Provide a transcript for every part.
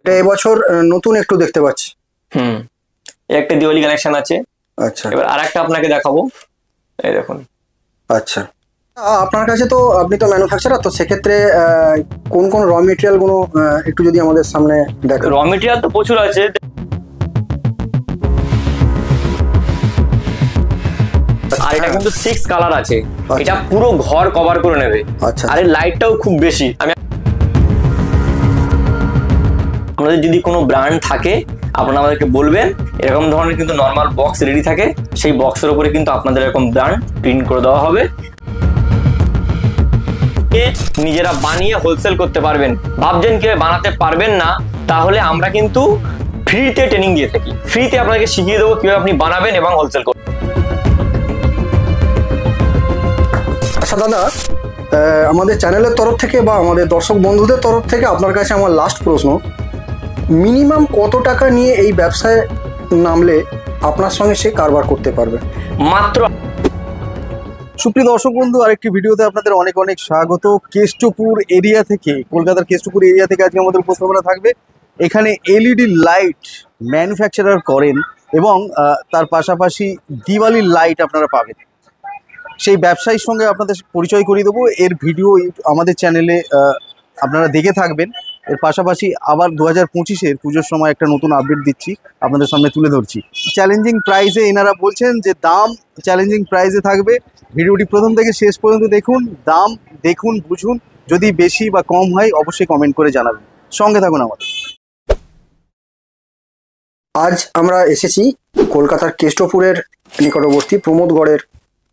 এটা এবছর নতুন একটু দেখতে পাচ্ছি। হুম, একটা দিওয়ালি কালেকশন আছে। আচ্ছা এবার আরেকটা আপনাকে দেখাবো, এই দেখুন। আচ্ছা, আপনার কাছে তো আপনি তো ম্যানুফ্যাকচারার, তো সেক্ষেত্রে কোন কোন র মেটেরিয়াল গুলো একটু যদি আমাদের সামনে দেখান। র মেটেরিয়াল তো প্রচুর আছে। আর এটা কিন্তু 6 কালার আছে। এটা পুরো ঘর কভার করে নেবে। আচ্ছা, আর এর লাইটটাও খুব বেশি। আপনাদের যদি কোনো ব্র্যান্ড থাকে আপনারা আমাদেরকে বলবেন। এরকম ধরনের কিন্তু নর্মাল বক্স রেডি থাকে, সেই বক্সের উপরে কিন্তু আপনাদের এরকম ব্র্যান্ড প্রিন্ট করে দেওয়া হবে। নিজেরা বানিয়ে হোলসেল করতে পারবেন। ভাবছেন কেউ বানাতে পারবেন না, তাহলে আমরা কিন্তু ফ্রিতে ট্রেনিং দিয়ে থাকি। ফ্রিতে আপনাদেরকে শিখিয়ে দেবো কিভাবে আপনি বানাবেন এবং হোলসেল করবেন। আচ্ছা দাদা, আমাদের চ্যানেলের তরফ থেকে বা আমাদের দর্শক বন্ধুদের তরফ থেকে আপনার কাছে আমার লাস্ট প্রশ্ন, মিনিমাম কত টাকা নিয়ে এই ব্যবসায় নামলে আপনার সঙ্গে সে কারবার করতে পারবে? মাত্র। সুপ্রিয় দর্শক বন্ধু, আরেকটি ভিডিওতে আপনাদের অনেক অনেক স্বাগত। কেষ্টপুর এরিয়া থেকে, কলকাতার কেষ্টপুর এরিয়া থেকে আজকে আমাদের উপস্থাপনা থাকবে। এখানে এলইডি লাইট ম্যানুফ্যাকচারার করেন এবং তার পাশাপাশি দিওয়ালির লাইট আপনারা পাবেন। সেই ব্যবসায়ীর সঙ্গে আপনাদের পরিচয় করিয়ে দেবো। এর ভিডিও আমাদের চ্যানেলে আপনারা দেখে থাকবেন। এর পাশাপাশি আবার 2025-এর পুজোর সময় একটা নতুন আপডেট দিচ্ছি, আপনাদের সামনে তুলে ধরছি। চ্যালেঞ্জিং প্রাইসে এনারা বলছেন যে দাম চ্যালেঞ্জিং প্রাইসে থাকবে। ভিডিওটি প্রথম থেকে শেষ পর্যন্ত দেখুন, দাম দেখুন, বুঝুন। যদি বেশি বা কম হয় অবশ্যই কমেন্ট করে জানাবেন। সঙ্গে থাকুন আমাদের। আজ আমরা এসেছি কলকাতার কেষ্টপুরের নিকটবর্তী প্রমোদগড়ের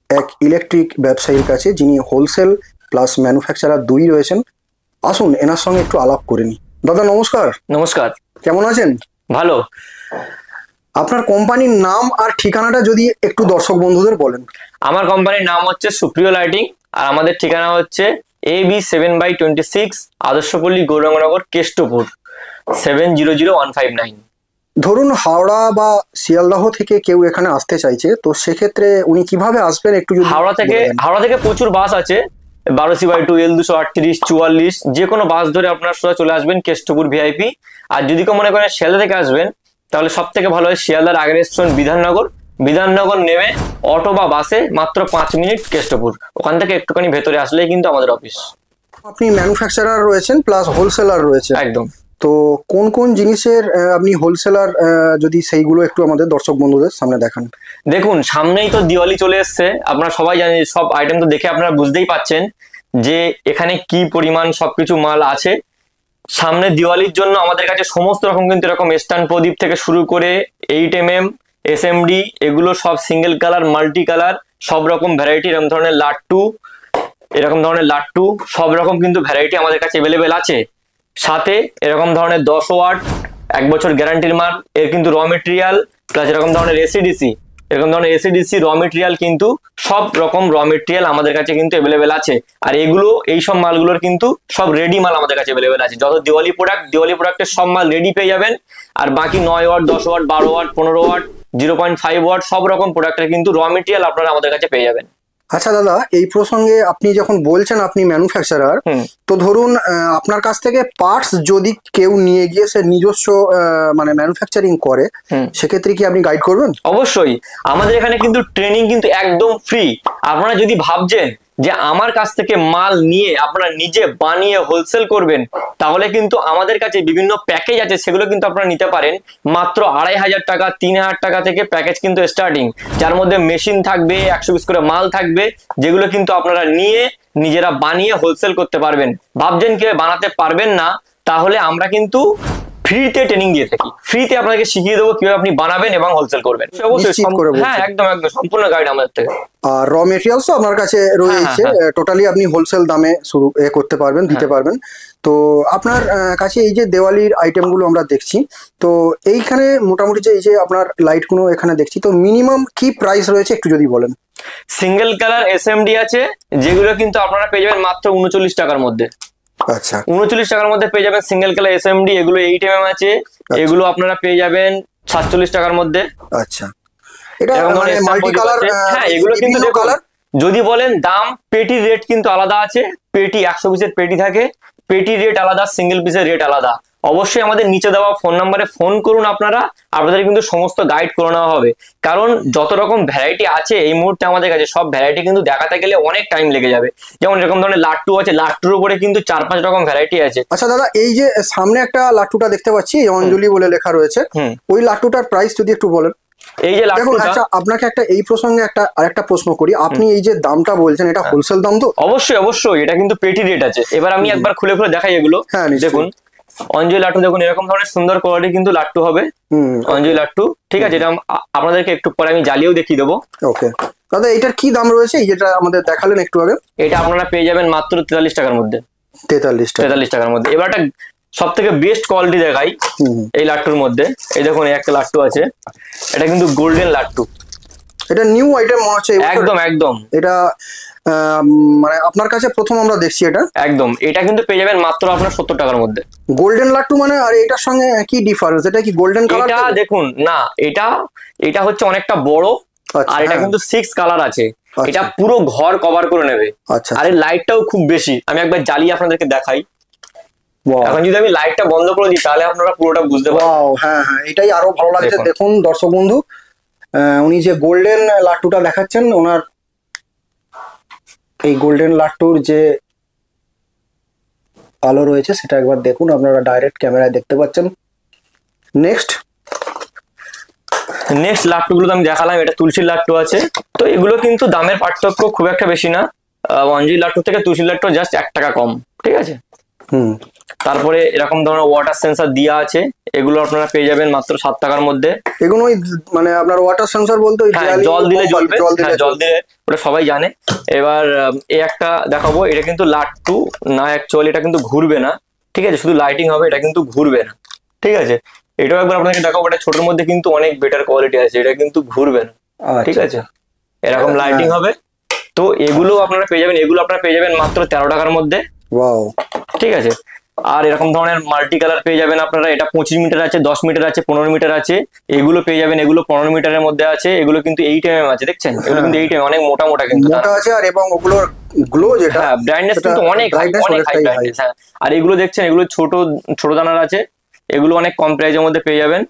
এক ইলেকট্রিক ব্যবসায়ীর কাছে, যিনি হোলসেল প্লাস ম্যানুফ্যাকচারার দুই রয়েছেন। আসুন এনার সঙ্গে একটু আলাপ করে নিই। দাদা নমস্কার। নমস্কার। কেমন আছেন? ভালো। আপনার কোম্পানির নাম আর ঠিকানাটা যদি একটু দর্শক বন্ধুদের বলেন। আমার কোম্পানির নাম হচ্ছে সুপ্রিয় লাইটিং, আর আমাদের ঠিকানা হচ্ছে AB7/26 আদর্শপল্লী গৌরাঙ্গনগর, কেষ্টপুর 700159। ধরুন হাওড়া বা শিয়ালদহ থেকে কেউ এখানে আসতে চাইছে, তো সেক্ষেত্রে উনি কিভাবে আসবেন একটু যদি হাওড়া থেকে প্রচুর বাস আছে, 12C/2, L238, 44, যে কোনো বাস ধরে আপনারা সোজা চলে আসবেন কেষ্টপুর ভিআইপি। আর যদি কেউ মনে করেন শিয়ালদা থেকে আসবেন, তাহলে সব থেকে ভালো হয় শিয়ালদার আগের স্টেশন বিধাননগর নেমে অটো বা বাসে মাত্র 5 মিনিট কেষ্টপুর। ওখান থেকে একটুখানি ভেতরে আসলেই কিন্তু আমাদের অফিস। আপনি ম্যানুফ্যাকচারার রয়েছেন প্লাস হোলসেলার রয়েছে একদম। তো কোন কোন জিনিসের আপনি হোলসেলার, যদি সেইগুলো একটু আমাদের দর্শক বন্ধুদের সামনে দেখান। দেখুন, সামনেই তো দিওয়ালি চলে এসছে, আপনারা সবাই জানেন। সব আইটেম তো দেখে আপনারা বুঝতেই পাচ্ছেন যে এখানে কি পরিমাণ সবকিছু মাল আছে। সামনে দিওয়ালির জন্য আমাদের কাছে সমস্ত রকম কিন্তু এরকম স্ট্যান্ড প্রদীপ থেকে শুরু করে 8mm SMD, এগুলো সব সিঙ্গেল কালার, মাল্টি কালার, সব রকম ভ্যারাইটি, এরকম ধরনের লাট্টু সব রকম কিন্তু ভ্যারাইটি আমাদের কাছে অ্যাভেলেবেল আছে। সাথে এরকম ধরনের 10 ওয়াট 1 বছর গ্যারান্টির মাল, এর কিন্তু র মেটেরিয়াল প্লাস এরকম ধরনের এসিডিসি র মেটেরিয়াল, কিন্তু সব রকম র মেটেরিয়াল আমাদের কাছে কিন্তু অ্যাভেলেবেল আছে। আর এগুলো এইসব মালগুলোর কিন্তু সব রেডি মাল আমাদের কাছে অ্যাভেলেবেল আছে। যত দিওয়ালি প্রোডাক্টের সব মাল রেডি পেয়ে যাবেন। আর বাকি 9 watt, 10 watt, 12 watt, 15 watt, 0.5 watt সব রকম প্রোডাক্টের কিন্তু র মেটেরিয়াল আপনারা আমাদের কাছে পেয়ে যাবেন। আচ্ছা দাদা, এই প্রসঙ্গে আপনি যখন বলছেন আপনি ম্যানুফ্যাকচারার, তো ধরুন আপনার কাছ থেকে পার্টস যদি কেউ নিয়ে গিয়ে সে নিজস্ব মানে ম্যানুফ্যাকচারিং করে, সেক্ষেত্রে কি আপনি গাইড করবেন? অবশ্যই। আমাদের এখানে কিন্তু ট্রেনিং কিন্তু একদম ফ্রি। আপনারা যদি ভাবছেন যে আমার কাছ থেকে মাল নিয়ে আপনারা নিজে বানিয়ে হোলসেল করবেন, তাহলে কিন্তু আমাদের কাছে বিভিন্ন প্যাকেজ আছে, সেগুলো কিন্তু আপনারা নিতে পারেন। মাত্র 2500 টাকা, 3000 টাকা থেকে প্যাকেজ কিন্তু স্টার্টিং, যার মধ্যে মেশিন থাকবে, 100 পিস করে মাল থাকবে, যেগুলো কিন্তু আপনারা নিয়ে নিজেরা বানিয়ে হোলসেল করতে পারবেন। ভাবছেন কেউ বানাতে পারবেন না, তাহলে আমরা কিন্তু ফ্রিতে ট্রেনিং দিয়ে থাকি। ফ্রিতে আপনাকে শিখিয়ে দেবো কিভাবে আপনি বানাবেন এবং হোলসেল করবেন। হ্যাঁ, একদম সম্পূর্ণ গাইড আমাদের থেকে। আর র মেটেরিয়ালসও আপনার কাছে রয়েছে, টোটালি আপনি হোলসেল দামে শুরু করতে পারবেন, দিতে পারবেন। তো আপনার কাছে এই যে দেওয়ালির আইটেমগুলো আমরা দেখছি, তো এইখানে মোটামুটি যে এই যে আপনার লাইটগুলো এখানে দেখছি, তো মিনিমাম কি প্রাইস রয়েছে একটু যদি বলেন। সিঙ্গেল কালার SMD আছে, যেগুলো কিন্তু আপনারা পেয়ে যাবেন মাত্র 39 টাকার মধ্যে। আচ্ছা, 39 টাকার মধ্যে পেয়ে যাবেন সিঙ্গেল কালার SMD। এগুলো 8mm আছে, এগুলো আপনারা পেয়ে যাবেন 47 টাকার মধ্যে। আচ্ছা, এটা মানে মাল্টি কালার। হ্যাঁ, এগুলো কিন্তু কালার যদি বলেন দাম, পেটির রেট কিন্তু আলাদা আছে। পেটি 100 পিসের পেটি থাকে, পেটির রেট আলাদা, সিঙ্গেল পিসের রেট আলাদা। অবশ্যই আমাদের নিচে দেওয়া ফোন নাম্বারে ফোন করুন, আপনাদের কিন্তু সমস্ত গাইড করে নেওয়া হবে। কারণ যত রকম ভ্যারাইটি আছে এই মুহূর্তে আমাদের কাছে, সব ভ্যারাইটি কিন্তু দেখাতে গেলে অনেক টাইম লেগে যাবে। যেমন এরকম ধরনের লাট্টু আছে, লাট্টুর উপরে কিন্তু 4-5 রকম ভ্যারাইটি আছে। আচ্ছা দাদা, এই যে সামনে একটা লাট্টুটা দেখতে পাচ্ছি অঞ্জলি বলে লেখা রয়েছে, ওই লাট্টুটার প্রাইস যদি একটু বলেন। এই যে লাট্টুটা, আচ্ছা আপনাকে এই প্রসঙ্গে আরেকটা প্রশ্ন করি, আপনি এই যে দামটা বলছেন এটা হোলসেল দাম তো? অবশ্যই এটা কিন্তু পেটি রেট আছে। এবার আমি একবার খুলে দেখাই এগুলো। হ্যাঁ দেখুন অঞ্জলি লাট্টু, দেখুন এরকম ধরনের সুন্দর কোয়ালিটি কিন্তু লাট্টু হবে অঞ্জলি লাট্টু। ঠিক আছে, এটা আপনাদেরকে একটু পরে আমি জ্বালিয়েও দেখিয়ে দেবো। ওকে দাদা, এটার কি দাম রয়েছে, এই যেটা আমাদের দেখালেন একটু আগে? এটা আপনারা পেয়ে যাবেন মাত্র 43 টাকার মধ্যে। 43 টাকার মধ্যে। এবার একটা সব থেকে বেস্ট কোয়ালিটি দেখাই এই লাট্টুর মধ্যে। এই দেখুন একটা লাট্টু আছে, এটা কিন্তু গোল্ডেন লাট্টু। এটা নিউ আইটেম মনে হচ্ছে। একদম এটা মানে আপনার কাছে প্রথম আমরা দেখছি এটা। একদম, এটা কিন্তু পেয়ে যাবেন মাত্র আপনার 70 টাকার মধ্যে। গোল্ডেন লাট্টু মানে, আর এটার সঙ্গে কি ডিফারেন্স? এটা কি গোল্ডেন কালার? এটা দেখুন না, এটা হচ্ছে অনেকটা বড়, আর এটা কিন্তু 6 কালার আছে। এটা পুরো ঘর কভার করে নেবে। আচ্ছা, আর এর লাইটটাও খুব বেশি। আমি একবার জ্বালিয়ে আপনাদেরকে দেখাই। এখন যদি আমি লাইটটা বন্ধ করে দিই তাহলে আপনারা পুরোটা বুঝতে পারবেন। হ্যাঁ, এটাই আরো ভালো লাগছে। দেখুন দর্শক বন্ধু, উনি যে গোল্ডেন লাট্টুটা দেখাচ্ছেন, ওনার এই গোল্ডেন লাট্টুর যে আলো রয়েছে সেটা একবার দেখুন, আপনারা ডাইরেক্ট ক্যামেরায় দেখতে পাচ্ছেন। নেক্সট লাট্টুগুলো আমি দেখালাম, এটা তুলসীর লাট্টু আছে। তো এগুলো কিন্তু দামের পার্থক্য খুব একটা বেশি না। অঞ্জলি লাট্টু থেকে তুলসীর লাট্টু জাস্ট 1 টাকা কম। ঠিক আছে। তারপরে এরকম ধরনের ওয়াটার সেন্সর দেওয়া আছে, এগুলো আপনারা পেয়ে যাবেন মাত্র 7 টাকার মধ্যে। এগুলো মানে আপনার ওয়াটার সেন্সর বলতে জল দিলে জ্বলবে, জল দিলে, ওটা সবাই জানে। এবার এই একটা দেখাবো, এটা কিন্তু লাট্টু না, অ্যাকচুয়ালি এটা কিন্তু ঘুরবে না। ঠিক আছে, শুধু লাইটিং হবে, এটা কিন্তু ঘুরবে না। ঠিক আছে, এটাও একবার আপনাকে দেখাবো। এটা ছোটোর মধ্যে কিন্তু অনেক বেটার কোয়ালিটি আছে, এটা কিন্তু ঘুরবে না। ঠিক আছে, এরকম লাইটিং হবে। তো এগুলো আপনারা পেয়ে যাবেন মাত্র 13 টাকার মধ্যে। ঠিক আছে, আর এরকম ধরনের মাল্টি কালার পেয়ে যাবেন আপনারা। এটা 25 মিটার আছে, 10 মিটার আছে, 15 মিটার আছে। এগুলো পেয়ে যাবেন, এগুলো 15 মিটারের মধ্যে আছে। এগুলো কিন্তু 8 mm আছে, দেখছেন? এগুলো কিন্তু 8 mm, অনেক মোটা কিন্তু আছে। আর এবং ওগুলোর গ্লো যেটা, হ্যাঁ, ব্রাইটনেস কিন্তু অনেক হাই ব্রাইটনেস। হ্যাঁ, আর এগুলো দেখছেন, এগুলো ছোট দানার আছে। এগুলো অনেক কম প্রাইসের মধ্যে পেয়ে যাবেন।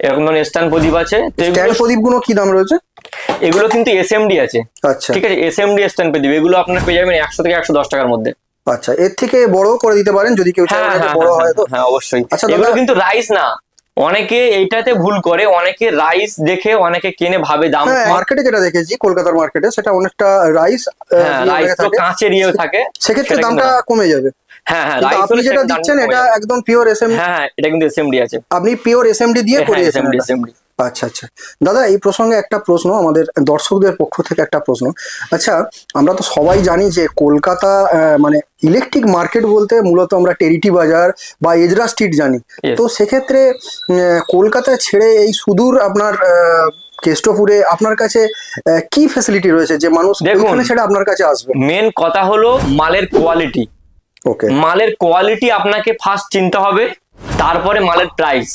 এরকম ধরনের স্ট্যান্ড প্রদীপ আছে। স্ট্যান্ড প্রদীপগুলো কি দাম রয়েছে? এগুলো কিন্তু এসএমডি আছে। আচ্ছা, ঠিক আছে, এসএমডি স্ট্যান্ড প্রদীপ, এগুলো আপনারা পেয়ে যাবেন 100 থেকে 110 টাকার মধ্যে। আচ্ছা, এর থেকে বড় করে দিতে পারেন যদি কেউ চায় বড় হয় তো? হ্যাঁ, অবশ্যই। আচ্ছা, এগুলো কিন্তু রাইস না, অনেকে এইটাতে ভুল করে, অনেকে রাইস দেখে অনেকে কিনে ভাবে দাম। মার্কেটে যেটা দেখেছি কলকাতার মার্কেটে, সেটা অনেকটা রাইস তো কাঁচের ইয়ে থাকে, সেক্ষেত্রে দামটা কমে যাবে। হ্যাঁ, আপনি যেটা দিচ্ছেন এটা একদম পিওর এসএমডি। হ্যাঁ, এটা কিন্তু এসএমডি আছে। আপনি পিওর এসএমডি দিয়ে করিয়েছেন? এসএমডি। আচ্ছা, দাদা এই প্রসঙ্গে একটা প্রশ্ন, আমাদের দর্শকদের পক্ষ থেকে একটা প্রশ্ন। আচ্ছা, আমরা তো সবাই জানি যে কলকাতা মানে ইলেকট্রিক মার্কেট বলতে মূলত আমরা টেরিটি বাজার বা এজরা স্ট্রিট জানি। তো সেক্ষেত্রে কলকাতা ছেড়ে এই সুদূর আপনার কেষ্টপুরে আপনার কাছে কি ফ্যাসিলিটি রয়েছে যে মানুষ এখানে ছেড়ে আপনার কাছে আসবে? মেন কথা হলো মালের কোয়ালিটি। ওকে, মালের কোয়ালিটি আপনাকে ফার্স্ট চিনতে হবে, তারপরে মালের প্রাইস।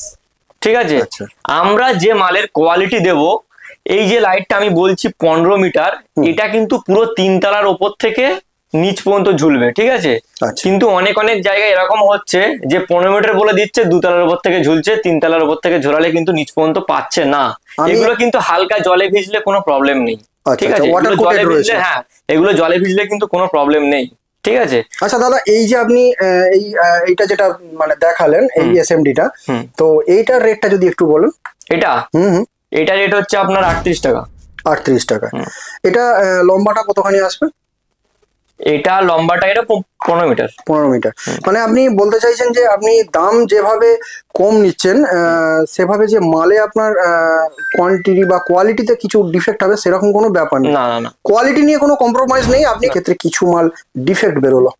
ঠিক আছে, আমরা যে মালের কোয়ালিটি দেব, এই যে লাইটটা আমি বলছি 15 মিটার, এটা কিন্তু পুরো 3 তলার ওপর থেকে নিচ পর্যন্ত ঝুলবে। ঠিক আছে, কিন্তু অনেক জায়গায় এরকম হচ্ছে যে 15 মিটার বলে দিচ্ছে, 2 তলার উপর থেকে ঝুলছে, 3 তলার উপর থেকে ঝোলালে কিন্তু নিচ পর্যন্ত পাচ্ছে না। এগুলো কিন্তু হালকা জলে ভিজলে কোনো প্রবলেম নেই। ঠিক আছে, জলে ভিজলে, হ্যাঁ, এগুলো জলে ভিজলে কিন্তু কোনো প্রবলেম নেই। ঠিক আছে। আচ্ছা দাদা, এই যে আপনি এইটা যেটা মানে দেখালেন এই এসএমডিটা, তো এইটার রেটটা যদি একটু বলেন। এটা রেট হচ্ছে আপনার 38 টাকা। 38 টাকা। এটা লম্বাটা কতখানি আসবে? এটা লম্বাটা এটা 15 মিটার। 15 মিটার। মানে আপনি বলতে চাইছেন যে আপনি দাম যেভাবে কম নিচ্ছেন, সেভাবে যে মালে আপনার কোয়ান্টিটি বা কোয়ালিটিতে কিছু ডিফেক্ট হবে সেরকম কোনো ব্যাপার নেই। না, কোয়ালিটি নিয়ে কোনো কম্প্রোমাইজ নেই। আপনি ক্ষেত্রে কিছু মাল ডিফেক্ট বেরোলো,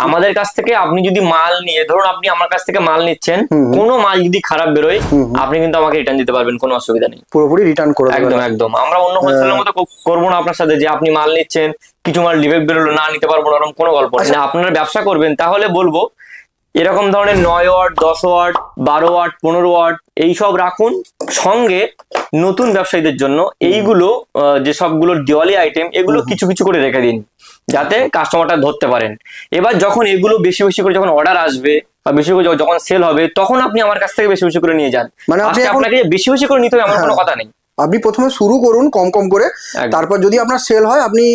আমাদের কাছ থেকে আপনি যদি মাল নিয়ে, ধরুন আপনি আমার কাছ থেকে মাল নিচ্ছেন, কোনো মাল যদি খারাপ বেরোয় আপনি কিন্তু আমাকে রিটার্ন দিতে পারবেন, কোনো অসুবিধা নেই। পুরোপুরি রিটার্ন করে দেবেন। একদম। আমরা অন্য হোলসেলের মতো করবো না আপনার সাথে যে আপনি মাল নিচ্ছেন, কিছু মাল ডিফেক্ট বেরোলো, না নিতে পারবো না, এরকম কোনো গল্প নেই। আপনারা ব্যবসা করবেন তাহলে বলবো এরকম ধরনের 9 ওয়াট, 10 ওয়াট, 12 ওয়াট, 15 ওয়াট এইসব রাখুন। সঙ্গে নতুন ব্যবসায়ীদের জন্য এইগুলো যে সবগুলো দিওয়ালি আইটেম, এগুলো কিছু কিছু করে রেখে দিন যাতে কাস্টমারটা ধরতে পারেন। এবার যখন এগুলো বেশি করে যখন অর্ডার আসবে, বা বেশি করে যখন সেল হবে তখন আপনি আমার কাছ থেকে বেশি বেশি করে নিয়ে যান। মানে আপনি এখন আপনাকে যে বেশি বেশি করে নিতে হবে এমন কোনো কথা নেই। আপনি প্রথমে শুরু করুন কম কম করে, একদম। তারপর যদি আপনার সেল হয় আপনি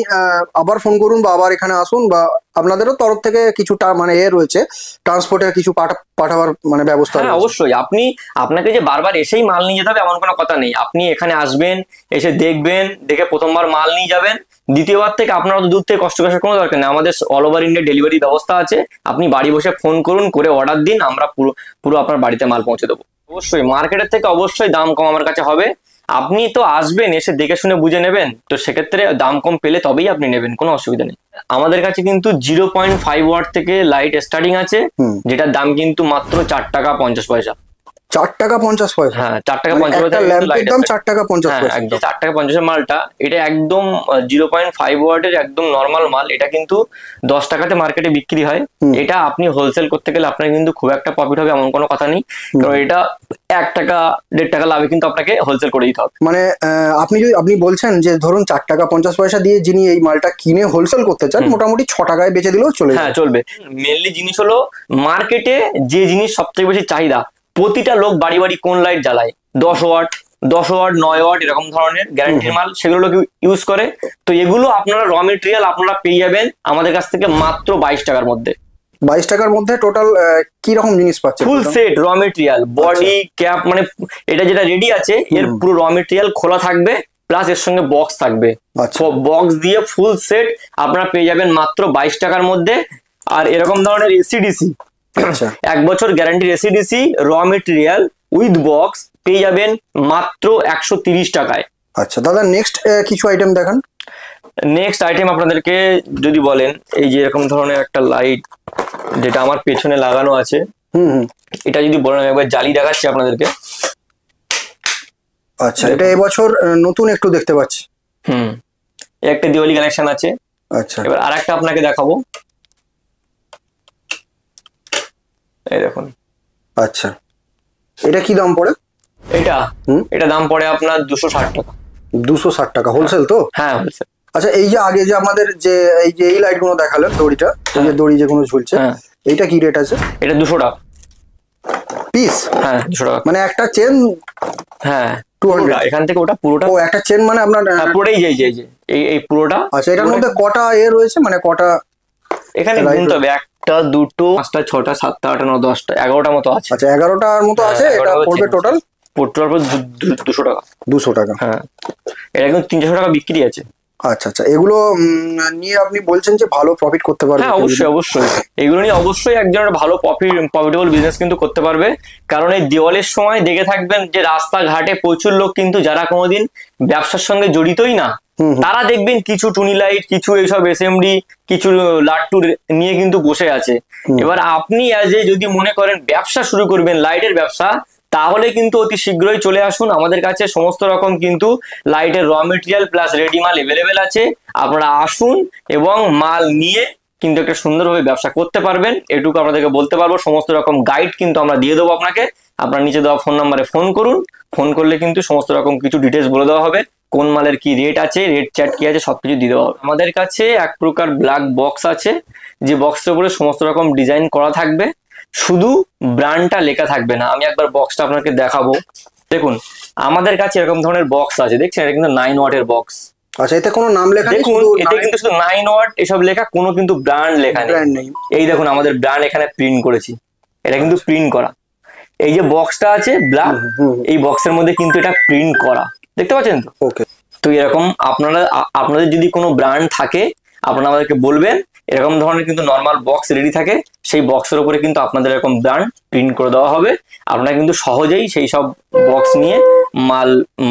আবার ফোন করুন বা আবার এখানে আসুন, বা আপনাদেরও তরফ থেকে কিছুটা মানে রয়েছে ট্রান্সপোর্টের কিছু পাঠাবার মানে ব্যবস্থা হ্যাঁ রয়েছে। অবশ্যই। আপনাকে যে বারবার এসেই মাল নিয়ে যেতে হবে এমন কোনো কথা নেই। আপনি এখানে আসবেন, এসে দেখবেন, দেখে প্রথমবার মাল নিয়ে যাবেন, দ্বিতীয়বার থেকে আপনার অত দূর থেকে কষ্ট করার কোনো দরকার নেই। আমাদের অল ওভার ইন্ডিয়া ডেলিভারি ব্যবস্থা আছে। আপনি বাড়ি বসে ফোন করুন, করে অর্ডার দিন, আমরা পুরো পুরো আপনার বাড়িতে মাল পৌঁছে দেবো। অবশ্যই মার্কেটের থেকে অবশ্যই দাম কম আমার কাছে হবে। আপনি তো আসবেন, এসে দেখে শুনে বুঝে নেবেন, তো সেক্ষেত্রে দাম কম পেলে তবেই আপনি নেবেন, কোনো অসুবিধা নেই। আমাদের কাছে কিন্তু 0.5 ওয়াট থেকে লাইট স্টার্টিং আছে, যেটার দাম কিন্তু মাত্র 4 টাকা 50 পয়সা। 4 টাকা 50 পয়সা? হ্যাঁ 4 টাকা 50 একটা পয়সা ল্যাম্পের দাম 4 টাকা 50 হ্যাঁ পয়সা? একদম 4 টাকা 50 মালটা, এটা একদম 0.5 ওয়াটের একদম নর্মাল মাল। এটা কিন্তু 10 টাকাতে মার্কেটে বিক্রি হয়। এটা আপনি হোলসেল করতে গেলে আপনার কিন্তু খুব একটা প্রফিট হবে এমন কোনো কথা নেই, কারণ এটা 1 টাকা 1.5 টাকা লাভে কিন্তু আপনাকে হোলসেল করে দিতে হবে। মানে আপনি বলছেন যে ধরুন 4 টাকা 50 পয়সা দিয়ে যিনি এই মালটা কিনে হোলসেল করতে চান, মোটামুটি 6 টাকায় বেচে দিলেও চলে হ্যাঁ যাবে। চলবে। মেনলি জিনিস হলো মার্কেটে যে জিনিস সবথেকে বেশি চাহিদা, প্রতিটা লোক বাড়ি বাড়ি কোন লাইট জ্বালায়, 10 ওয়াট 9 ওয়াট এরকম ধরনের গ্যারান্টির মাল, সেগুলো লোক ইউজ করে। তো এগুলো আপনারা র মেটেরিয়াল আপনারা পেয়ে যাবেন আমাদের কাছ থেকে মাত্র 22 টাকার মধ্যে। 22 টাকার মধ্যে টোটাল কি রকম জিনিস পাচ্ছে? ফুল সেট র মেটেরিয়াল, বডি ক্যাপ, মানে এটা যেটা রেডি আছে এর পুরো র মেটেরিয়াল খোলা থাকবে, প্লাস এর সঙ্গে বক্স থাকবে। আচ্ছা। বক্স দিয়ে ফুল সেট আপনারা পেয়ে যাবেন মাত্র 22 টাকার মধ্যে। আর এরকম ধরনের এসিডিসি, আচ্ছা 1 বছর গ্যারান্টির এসিডিসি র মেটেরিয়াল উইথ বক্স পেয়ে যাবেন মাত্র 130 টাকায়। আচ্ছা দাদা, নেক্সট কিছু আইটেম দেখান। নেক্সট আইটেম আপনাদেরকে যদি বলেন, এই যে এরকম ধরনের একটা লাইট যেটা আমার পেছনে লাগানো আছে, এটা যদি বলেন আমি একবার জালি দেখাচ্ছি আপনাদেরকে। আচ্ছা, এটা এবছর নতুন একটু দেখতে পাচ্ছি। একটা দিওয়ালি কালেকশন আছে। আচ্ছা, এবার আরেকটা আপনাকে দেখাবো, এই দেখুন। আচ্ছা, এটা কি দাম পড়ে? এটা দাম পড়ে আপনার 260 টাকা। 260 টাকা হোলসেল তো? হ্যাঁ হোলসেল। আচ্ছা, এই যে আগে যে আমাদের যে এই লাইট গুলো দেখালেন, দড়িটা, এই যে দড়ি যেগুলো ঝুলছে, এইটা কি রেট আছে? এটা 200 টাকা পিস? হ্যাঁ 200 টাকা। মানে একটা চেন? হ্যাঁ 200। এখান থেকে ওটা পুরোটা? ও একটা চেন মানে আপনার পুরোটাই এই পুরোটা। আচ্ছা, এটার মধ্যে কটা রয়েছে, মানে কটা এখানে গুনতে হবে? 1টা 2টো 5টা 6টা 7টা 8টা 9 10টা 11টা মতো আছে। আচ্ছা, 11টার মতো আছে। এটা পড়বে টোটাল 200 টাকা। 200 টাকা? হ্যাঁ, এটা কিন্তু 300 টাকা বিক্রি আছে। আচ্ছা আচ্ছা, এগুলো নিয়ে আপনি বলছেন যে ভালো প্রফিট করতে পারবেন? হ্যাঁ অবশ্যই অবশ্যই, এগুলো নিয়ে অবশ্যই একজনের ভালো প্রফিটেবল বিজনেস কিন্তু করতে পারবে। কারণ এই দেওয়ালের সময় দেখে থাকবেন যে রাস্তাঘাটে প্রচুর লোক কিন্তু যারা কোনোদিন ব্যবসার সঙ্গে জড়িতই না, তারা দেখবেন কিছু টুনি লাইট, কিছু এইসব এসএমডি, কিছু লাট্টু নিয়ে কিন্তু বসে আছে। এবার আপনি যদি মনে করেন ব্যবসা শুরু করবেন, লাইটের ব্যবসা, তাহলে কিন্তু অতি শীঘ্রই চলে আসুন আমাদের কাছে। সমস্ত রকম কিন্তু লাইটের র মেটেরিয়াল প্লাস রেডি মাল এভেলেবেল আছে। আপনারা আসুন এবং মাল নিয়ে কিন্তু একটা সুন্দরভাবে ব্যবসা করতে পারবেন, এটুকু আপনাদেরকে বলতে পারবো। সমস্ত রকম গাইড কিন্তু আমরা দিয়ে দেবো আপনাকে। আপনার নিচে দেওয়া ফোন নাম্বারে ফোন করুন, ফোন করলে কিন্তু সমস্ত রকম কিছু ডিটেলস বলে দেওয়া হবে, কোন মালের কি রেট আছে, রেট চ্যাট কি আছে, সবকিছু দিয়ে দেওয়া হবে। আমাদের কাছে এক প্রকার ব্ল্যাক বক্স আছে, যে বক্সের উপরে সমস্ত রকম ডিজাইন করা থাকবে, শুধু ব্র্যান্ডটা লেখা থাকবে না। আমি একবার বক্সটা আপনাকে দেখাবো। দেখুন আমাদের কাছে এরকম ধরনের বক্স আছে, দেখছেন? এটা কিন্তু 9 ওয়াটের বক্স। আচ্ছা, এতে কোনো নাম লেখা নেই? দেখুন এতে কিন্তু শুধু 9 ওয়াট এসব লেখা, কোনো কিন্তু ব্র্যান্ড লেখা নেই। এই দেখুন আমাদের ব্র্যান্ড এখানে প্রিন্ট করেছি, এটা কিন্তু প্রিন্ট করা। এই যে বক্সটা আছে ব্ল্যাক, এই বক্সের মধ্যে কিন্তু এটা প্রিন্ট করা, দেখতে পাচ্ছেন তো? ওকে। তো এরকম আপনাদের যদি কোনো ব্র্যান্ড থাকে আপনারা আমাদেরকে বলবেন। এরকম ধরনের কিন্তু নর্মাল বক্স রেডি থাকে, সেই বক্সের উপরে কিন্তু আপনাদের এরকম ব্র্যান্ড প্রিন্ট করে দেওয়া হবে। আপনারা কিন্তু সহজেই সেই সব বক্স নিয়ে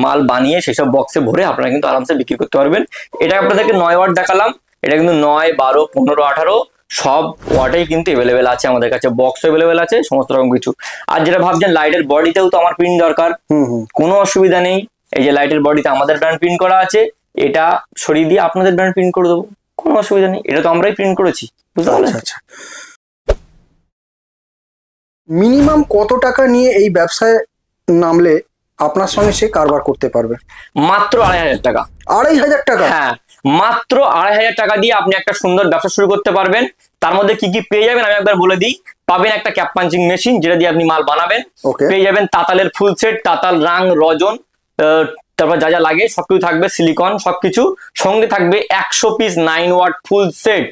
মাল বানিয়ে সেই সব বক্সে ভরে আপনারা কিন্তু আরামসে বিক্রি করতে পারবেন। এটা আপনাদেরকে 9 ওয়াট দেখালাম, এটা কিন্তু 9, 12, 15, 18 সব ওয়াটেই কিন্তু এভেলেবেল আছে আমাদের কাছে। বক্স এভেলেবেল আছে, সমস্ত রকম কিছু। আর যেটা ভাবছেন লাইটের বডিতেও তো আমার প্রিন্ট দরকার, কোনো অসুবিধা নেই। এই যে লাইটের বডিতে আমাদের ব্র্যান্ড প্রিন্ট করা আছে, এটা সরিয়ে দিয়ে আপনাদের ব্র্যান্ড প্রিন্ট করে দেবো, কোনো অসুবিধা নেই। এটা তো আমরাই প্রিন্ট করেছি, বুঝতে পারলেন? আচ্ছা, মিনিমাম কত টাকা নিয়ে এই ব্যবসায় নামলে আপনার সঙ্গে সে কারবার করতে পারবে? মাত্র 2500 টাকা। 2500 টাকা? হ্যাঁ, মাত্র 2500 টাকা দিয়ে আপনি একটা সুন্দর ব্যবসা শুরু করতে পারবেন। তার মধ্যে কি কি পেয়ে যাবেন আমি একবার বলে দিই। পাবেন একটা ক্যাপ পাঞ্চিং মেশিন, যেটা দিয়ে আপনি মাল বানাবেন। Okay. পেয়ে যাবেন তাতালের ফুল সেট, তাতাল, রাং, রজন, তারপর যা যা লাগে সবকিছু থাকবে, সিলিকন সবকিছু। সঙ্গে থাকবে 100 piece 9 watt full set.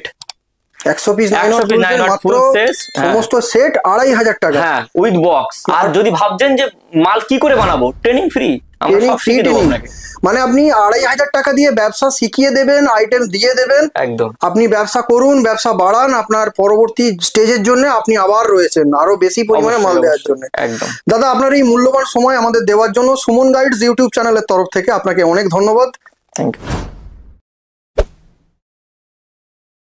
100 piece 100 piece 9 watt মাত্র full set, সমস্ত সেট 2500 টাকা। হ্যাঁ, উইথ বক্স। আর যদি ভাবছেন যে মাল কি করে বানাবো, ট্রেনিং ফ্রি, আমরা ট্রেনিং সব ফ্রি শিখিয়ে দেবো ট্রেনিং, আপনাকে। মানে আপনি 2500 টাকা দিয়ে ব্যবসা শিখিয়ে দেবেন, আইটেম দিয়ে দেবেন, একদম আপনি ব্যবসা করুন, ব্যবসা বাড়ান, আপনার পরবর্তী স্টেজের জন্য আপনি আবার রয়েছেন আরো বেশি পরিমাণে মাল অবশ্যই, দেওয়ার অবশ্যই, জন্য। একদম। দাদা, আপনার এই মূল্যবান সময় আমাদের দেওয়ার জন্য সুমন গাইডস ইউটিউব চ্যানেলের তরফ থেকে আপনাকে অনেক ধন্যবাদ। Thank you.